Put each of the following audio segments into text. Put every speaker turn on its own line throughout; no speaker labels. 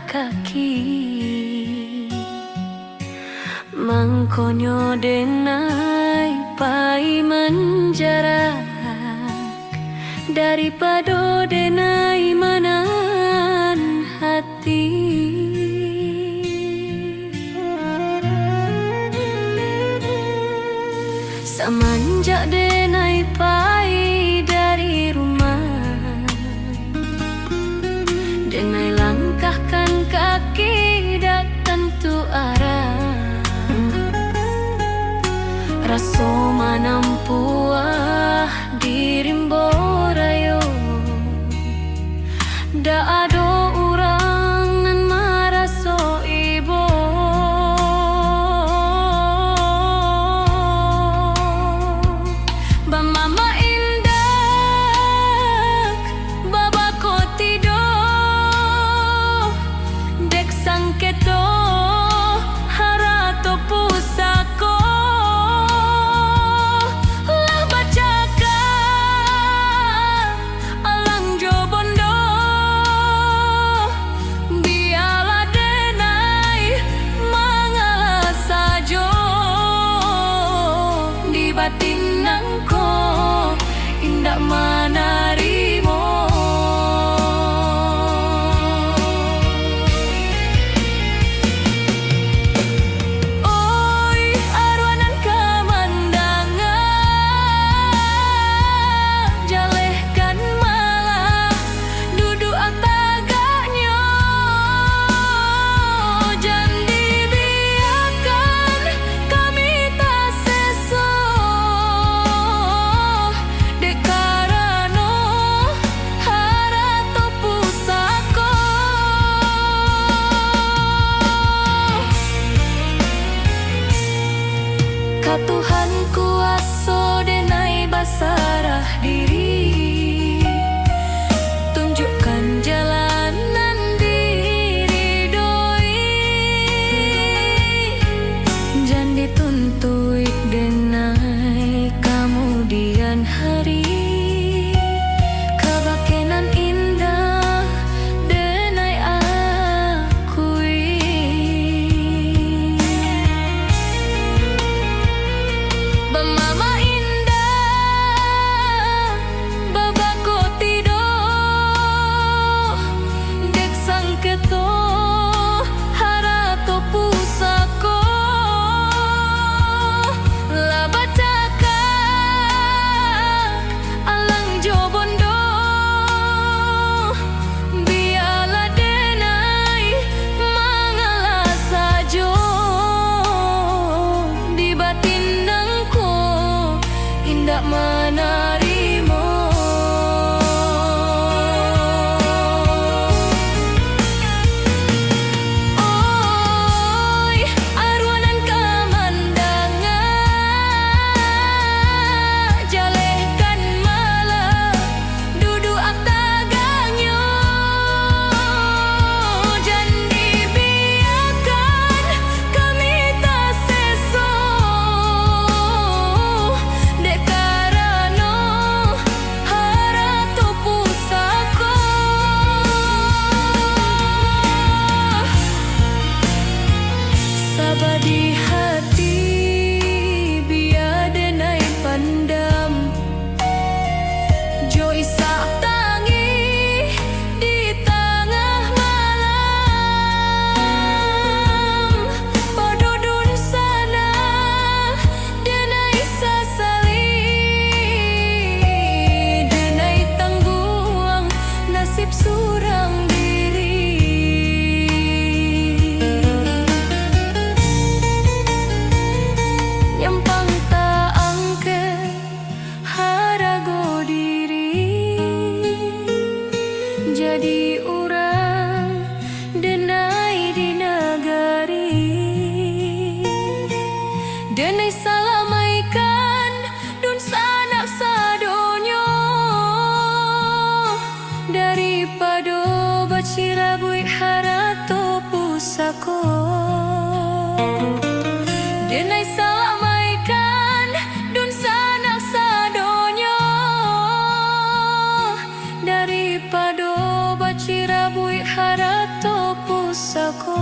kaki mangkonyo denai pai menjarak daripada denai manan hati. Semenjak denai pai dari rumah, denai langkahkan kaki dak tentu arah. Raso manampuah dirimbo rayo, dak ado urang nan maraso ibo. Mama indak baba ko tido dek sangketo harato pusako lah baca sako.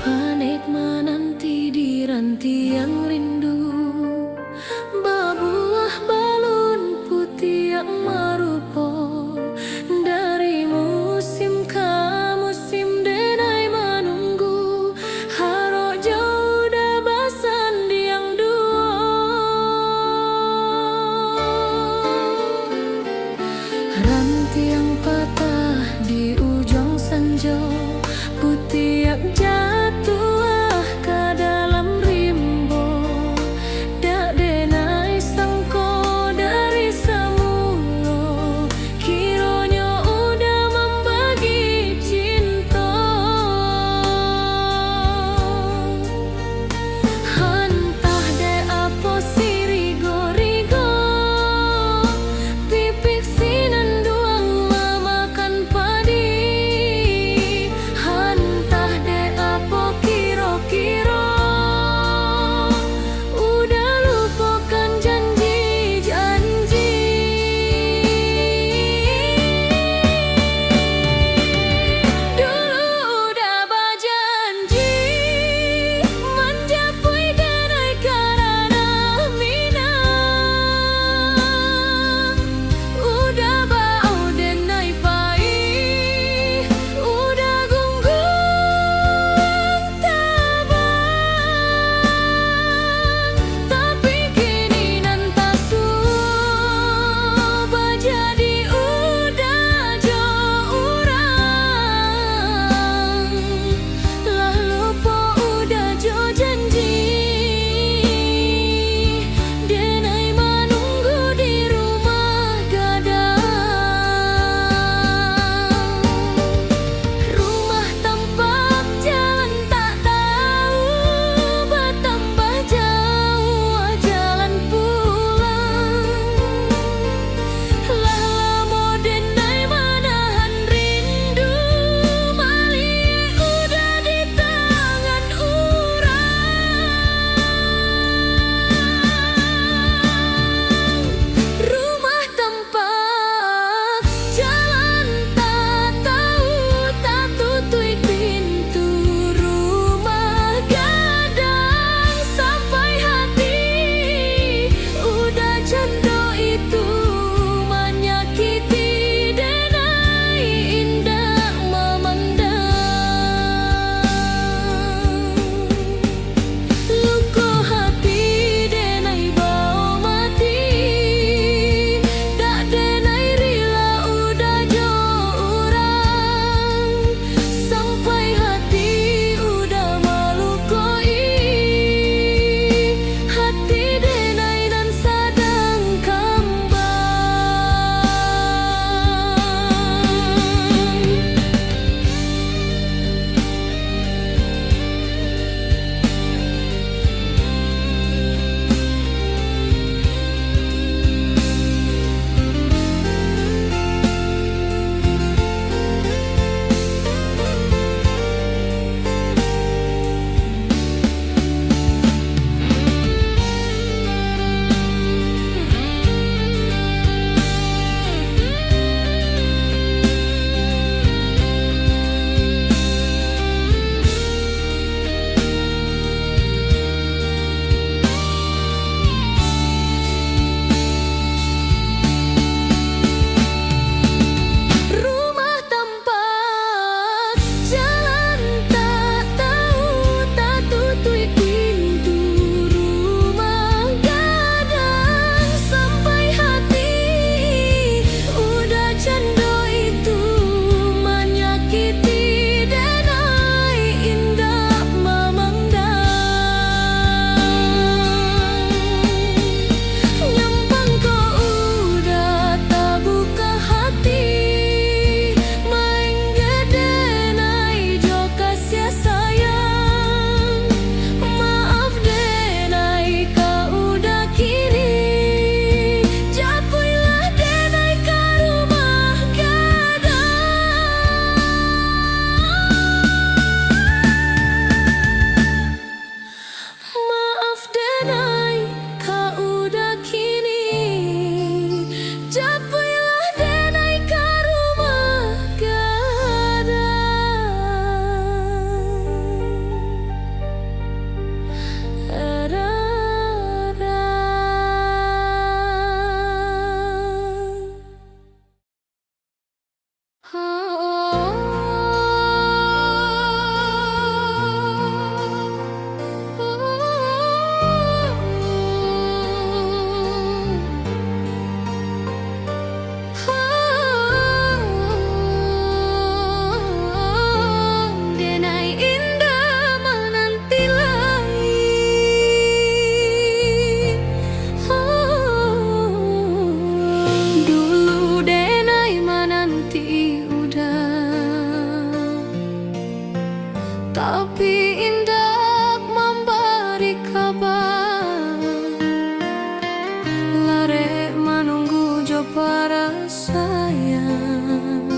Panik menanti di rantiang rindu, babuah balun putih yang merupo. Dari musim ke musim denai menunggu, harok jauh dabasan diang duo. Rantiang patah di ujung senja, putih yang jatuh ke dalam rimbo. Dak denai sangko dari semula, kiranya udah membagi cinta. Entah de apa sirigo-rigo, pipik sinan duang memakan padi. Entah de tapi indah memberi kabar. Lare menunggu jo para sayang,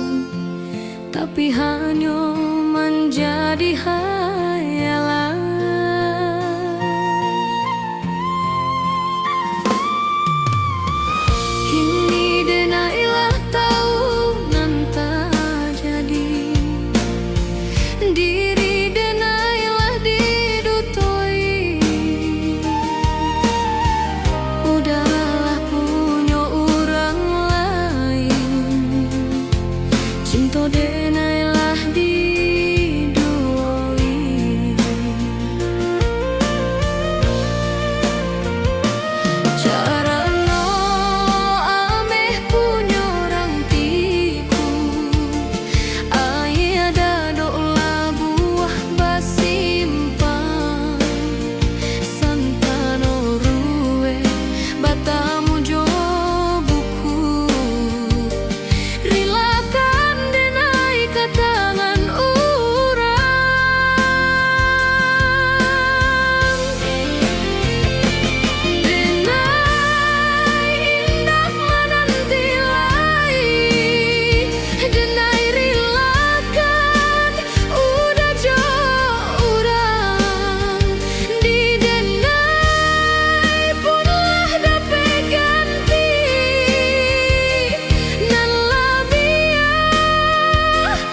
tapi hanya menjadi hayalan. Kini denailah tahu nan tak jadi, diri denailah didutoi. Udahlah punya orang lain, cinta denailah diduoi. Carano ameh punya orang tiku, ai ada doa buah basimpan. Santano ruwe batamu jo buku, rilakan denai ke tangan orang. Denai indah menanti lai, denai rilakan udah jo urang. Di denai punlah dapat ganti, nan labiah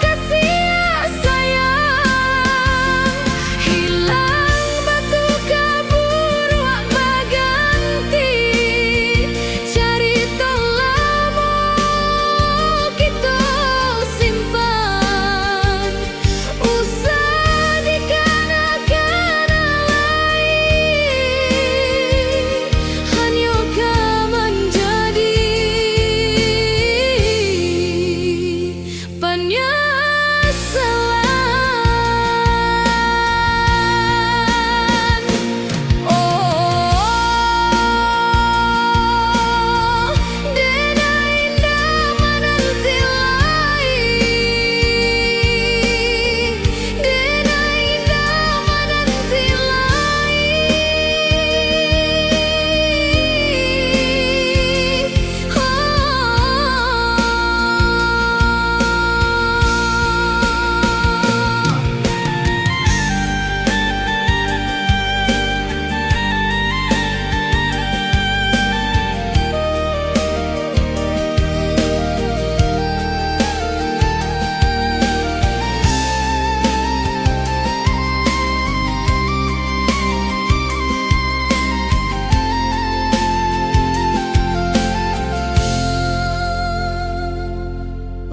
kasih sayang. Hilang batu kabur wak baganti, cari tolamo kita simpan. Usah dikana-kana lain, hanya kau menjadi penyesalan. Oh, denai indah menanti lai, denai indah menanti lai.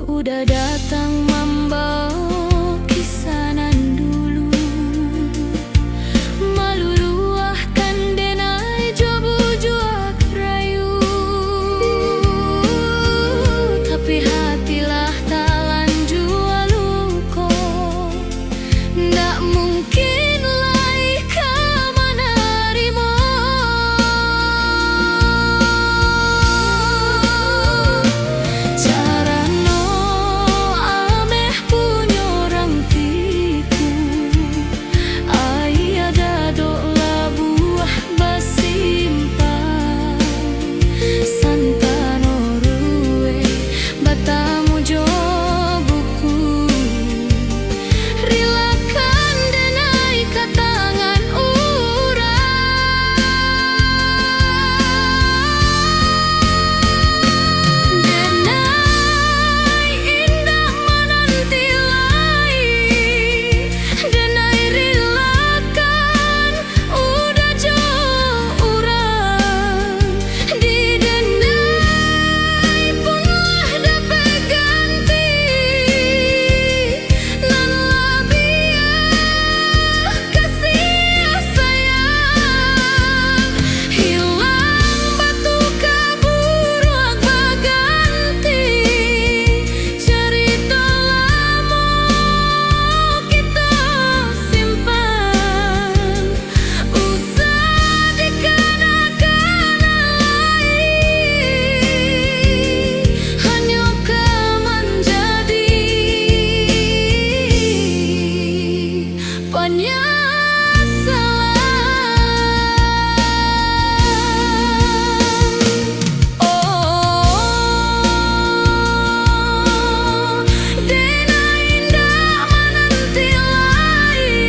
Udah datang membawa kisah nan dulu, meluluahkan denai jo bujuak rayu. Tapi hatilah talan jua luko, ndak mungkin lai kau menerima. Carano ameh punya orang tiku, ai ada doa buah basimpan. Santano ruwe batamu jo buku, rilakan denai semuanya salah. Oh, Dena indah menanti lagi,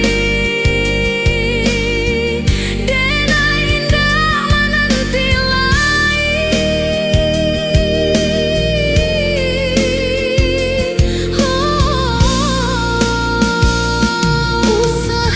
Dena indah menanti lagi. Oh, usah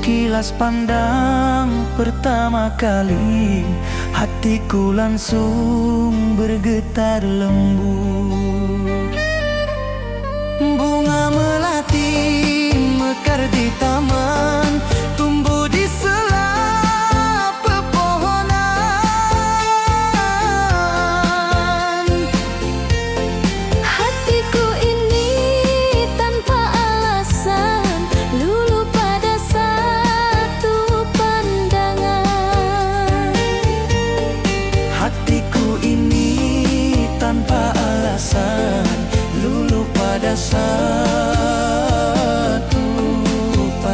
Sekilas pandang pertama kali, hatiku langsung bergetar lembut. Bunga melati mekar di taman, tumbuh di sela pepohonan.
Hatiku ini tanpa alasan luluh pada satu pandangan.
Hatiku ini tanpa alasan luluh pada satu pandangan.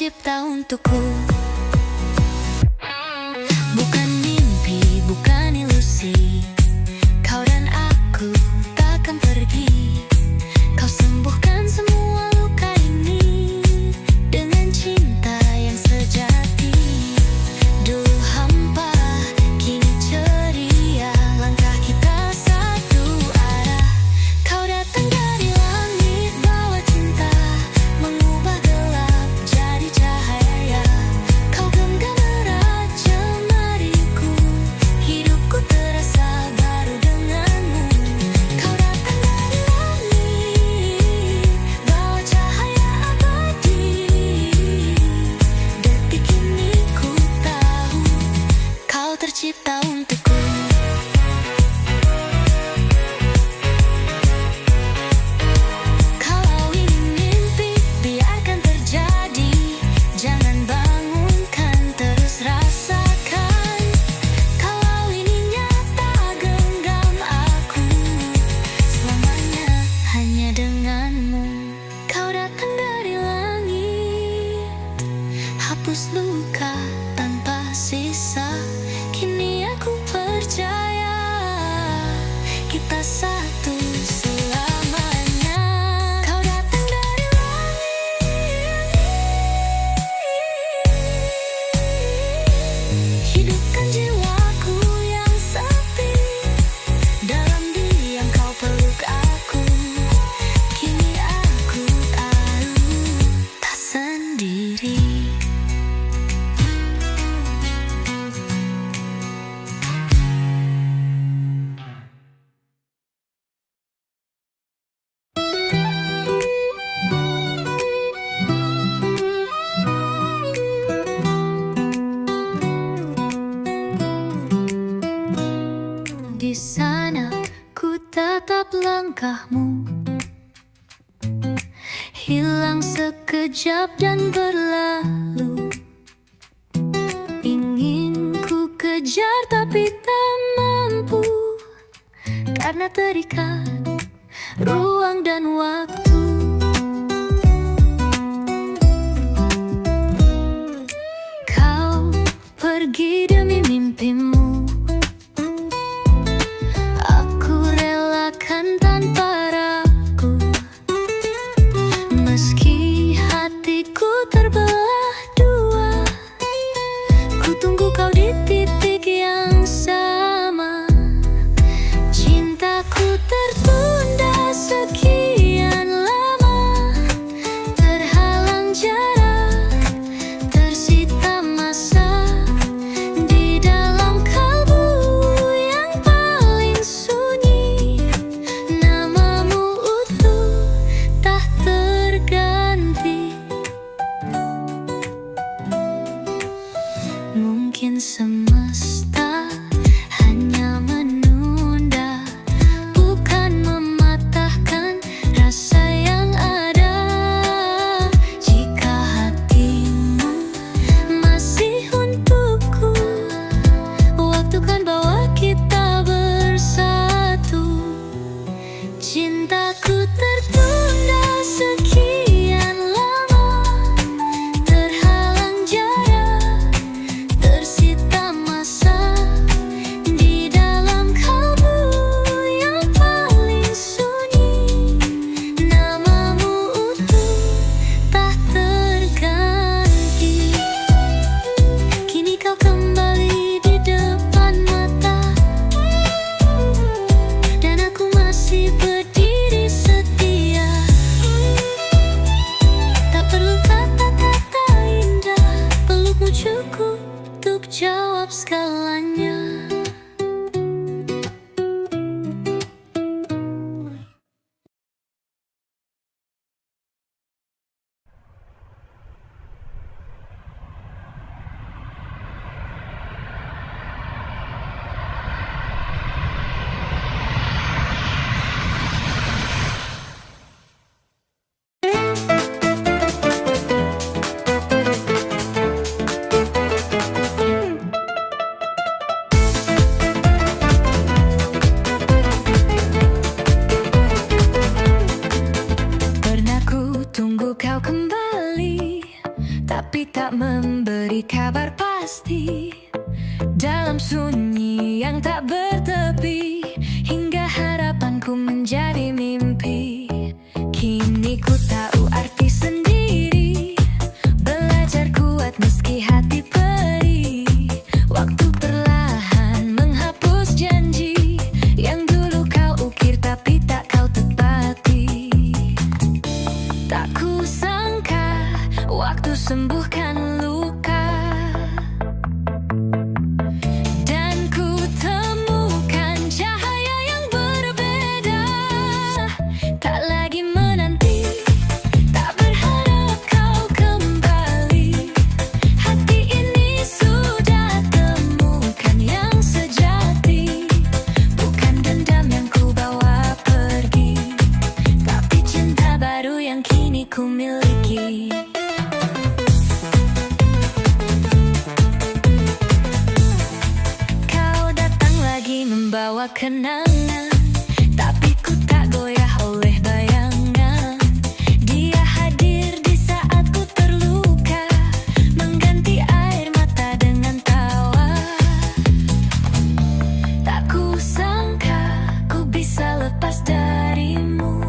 tercipta untukku. Bukan mimpi, bukan ilusi, kau dan aku takkan pergi. Kau sembuhkan semua luka ini dengan cinta yang sejati. Dulu hampa, kini ceria, langkah kita satu arah. Kau datang dari langit, bawa cinta, mengubah gelap jadi cahaya. Kau genggam erat jemariku, hidupku terasa baru denganmu. Kau datang dari langit, bawa cahaya abadi. Detik ini ku tahu, kau tercipta untukku. Kalau ini mimpi, biarkan terjadi. Jangan bangunkan, terus rasakan. Kalau ini nyata, genggam aku. Selamanya hanya denganmu. Kau datang dari langit, hapus luka tanpa sisa. Kini aku percaya, kita satu selamanya. Kau datang dari langit, hidupkan jiwaku yang sepi. Dalam diam kau peluk aku, kini aku tahu tak sendiri. Di sana ku tatap langkahmu, hilang sekejap dan berlalu. Ingin ku kejar tapi tak mampu, karena terikat ruang dan waktu. Kau pergi demi mimpimu, aku relakan tanpa ragu. Meski hatiku terbelah dua, ku tunggu kau di titik yang sama. Cintaku tertunda sekian lama, terhalang jarak, tersita masa. Di dalam kalbu yang paling sunyi, namamu utuh tak terganti. Mungkin semesta hanya menunda, bukan mematahkan rasa yang ada. Jika hatimu masih untukku, waktu kan bawa kita bersatu. Cintaku tertunda sekian lama, terhalang jarak, tersita masa. Di dalam kalbu yang paling sunyi, namamu utuh tak terganti. Kini kau kembali di depan mata, dan aku masih berdiri setia. memberi kabar pasti dalam sunyi yang tak bertepi, hingga harapanku menjadi mimpi. Kini ku tahu arti sendiri, belajar kuat meski hati perih. Waktu perlahan menghapus janji yang dulu kau ukir tapi tak kau tepati. Tak kusangka waktu sembuhkan luka, dan ku temukan cahaya yang berbeda. Tak lagi menanti, tak berharap kau kembali. Hati ini sudah temukan yang sejati, bukan dendam yang ku bawa pergi, tapi cinta baru yang kini ku miliki. Membawa kenangan, tapi ku tak goyah oleh bayangan. Dia hadir di saat ku terluka, mengganti air mata dengan tawa. Tak kusangka ku bisa lepas darimu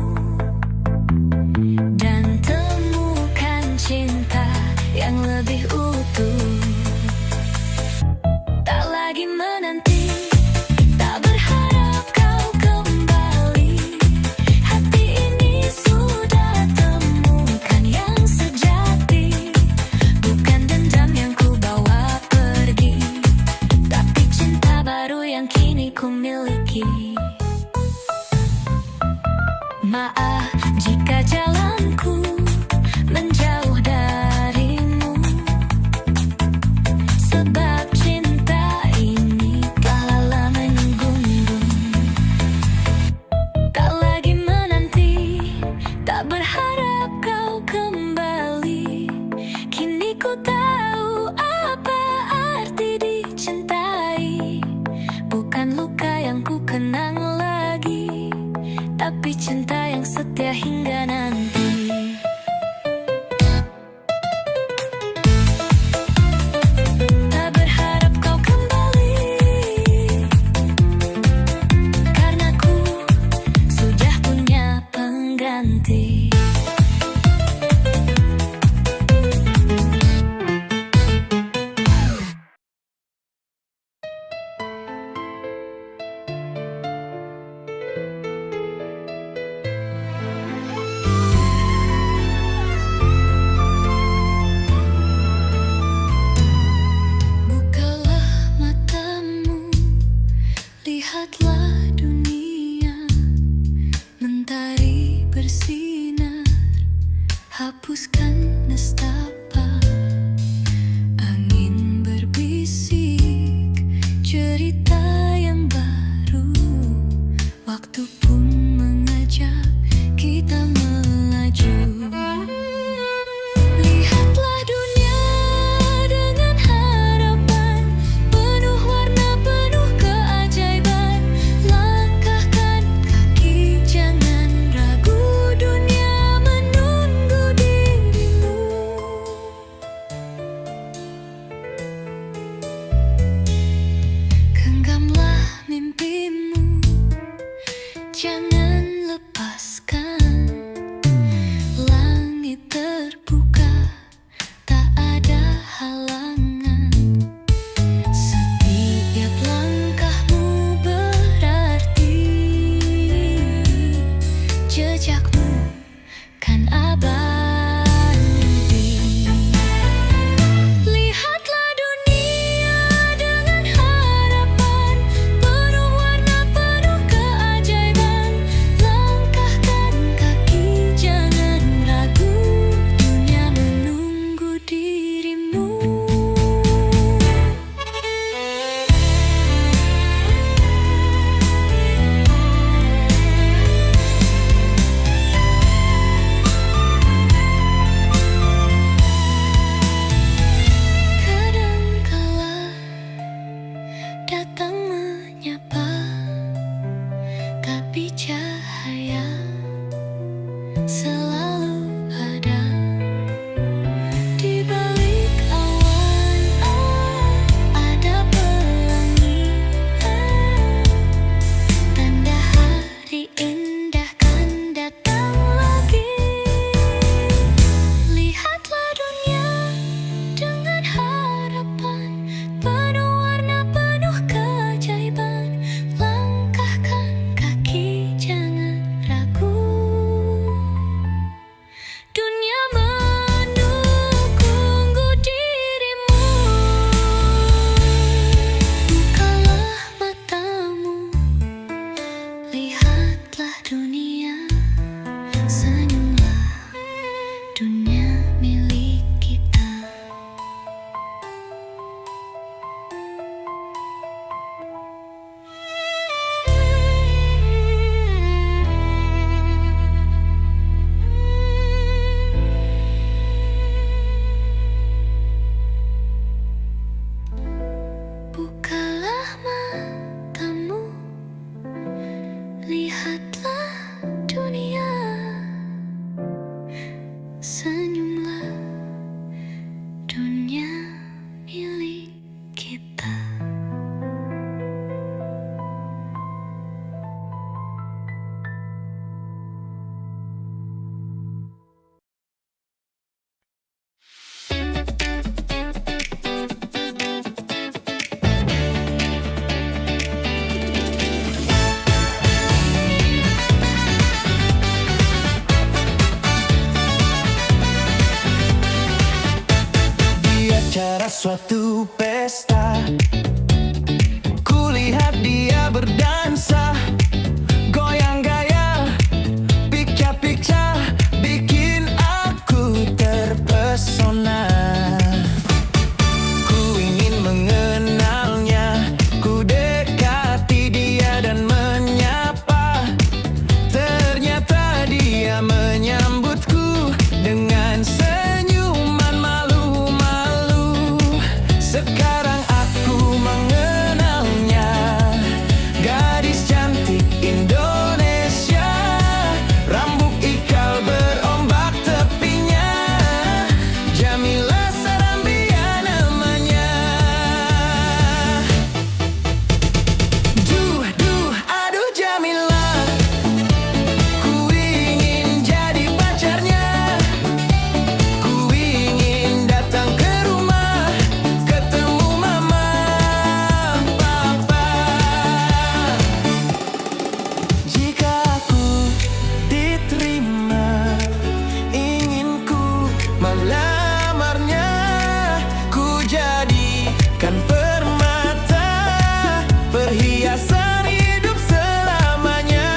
dan temukan cinta yang lebih utuh. Tak lagi menanti, ku miliki. Maaf jika jalanku menjauh darimu, sebab cinta ini telah lama menunggu. Tak lagi menanti, tak berharap kau kembali. Kini ku tahu apa arti dicintai, bukan luka yang ku kenang lagi, tapi cinta yang setia hingga nanti. Tak berharap kau kembali, karena ku sudah punya pengganti. Lihatlah dunia mentari bersinar, hapuskan nestapa. Angin berbisik cerita yang baru, waktu pun mengajak kita melaju. Lihatlah dunia dengan harapan, penuh warna, penuh keajaiban. Langkahkan kaki, jangan ragu, dunia menunggu dirimu. Genggamlah mimpimu, jangan lepaskan. Langit terbuka, tak ada halangan. Setiap langkahmu berarti, jejakmu kan abadi. Lihatlah dunia dengan harapan, penuh warna, penuh keajaiban. Langkahkan dunia. Senyumlah, dunia milik kita. Bukalah matamu, lihatlah dunia. Senyumlah, dunia milik kita.
Di acara suatu pesta, kulihat dia berdansa, goyang gaya, picah-picah, bikin aku terpesona. Ku ingin mengenalnya, ku dekati dia dan menyapa. Ternyata dia menyambutku dengan senyuman malu-malu. Sekarang aku mengenalnya, gadis cantik Indonesia, rambut ikal berombak tepinya, Jamila Sarambia namanya. Duh, duh, aduh Jamila, ku ingin jadi pacarnya. Ku ingin datang ke rumah, ketemu mama, papa. Jika aku diterima, ingin ku melamarnya. Ku jadikan permata, perhiasan hidup selamanya.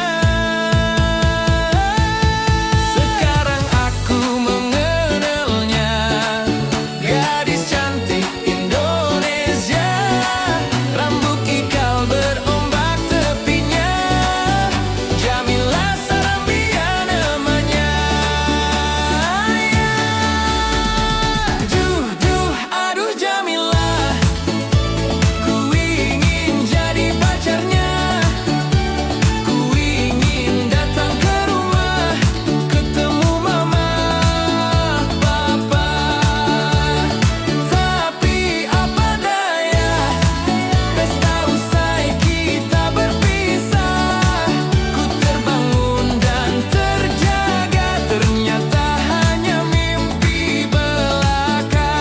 Sekarang aku mengenalnya, gadis cantik Indonesia, rambut ikal berombak tepinya, Jamila Sarambia namanya. Duh, duh, aduh Jamila, ku ingin jadi pacarnya. Ku ingin datang ke rumah, ketemu mama, papa. Tapi apa daya, pesta usai kita berpisah. Ku terbangun dan terjaga, ternyata hanya mimpi belaka.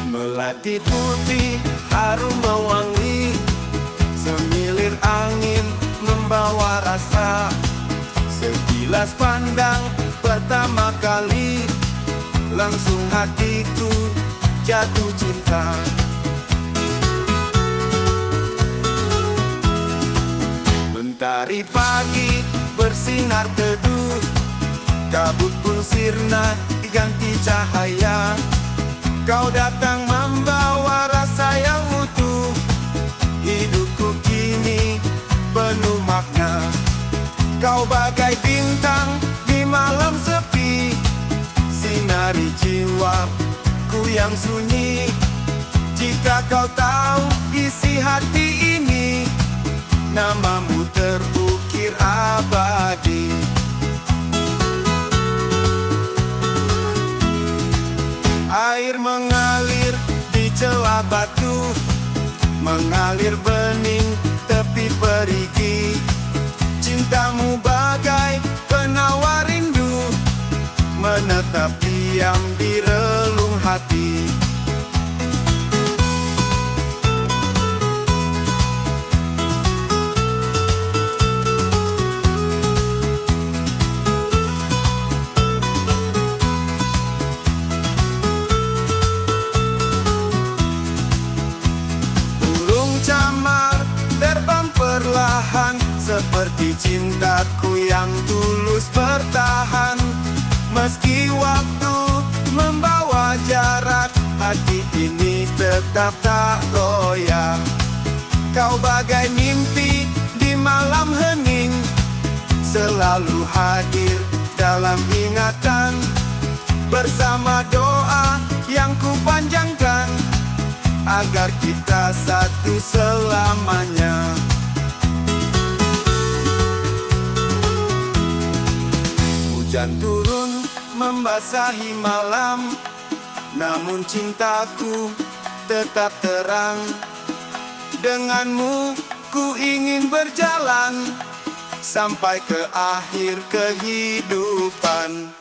Melati putih, harum mewangi, semilir angin membawa rasa. Sekilas pandang pertama kali, langsung hatiku jatuh cinta. Mentari pagi bersinar teduh, kabut pun sirna diganti cahaya. Kau datang membawa rasa yang utuh, hidupku kini penuh makna. Kau bagai bintang di malam sepi, sinari jiwaku yang sunyi. Jika kau tahu isi hati ini, namamu terukir abadi. Air mengalir di celah batu, mengalir bening tepi perigi. Cintamu bagai penawar rindu, menetap diam di relung hati. seperti cintaku yang tulus bertahan. Meski waktu membawa jarak, hati ini tetap tak goyah. Kau bagai mimpi di malam hening, selalu hadir dalam ingatan. Bersama doa yang kupanjangkan, agar kita satu selamanya. Hujan turun membasahi malam, namun cintaku tetap terang. Denganmu ku ingin berjalan sampai ke akhir kehidupan.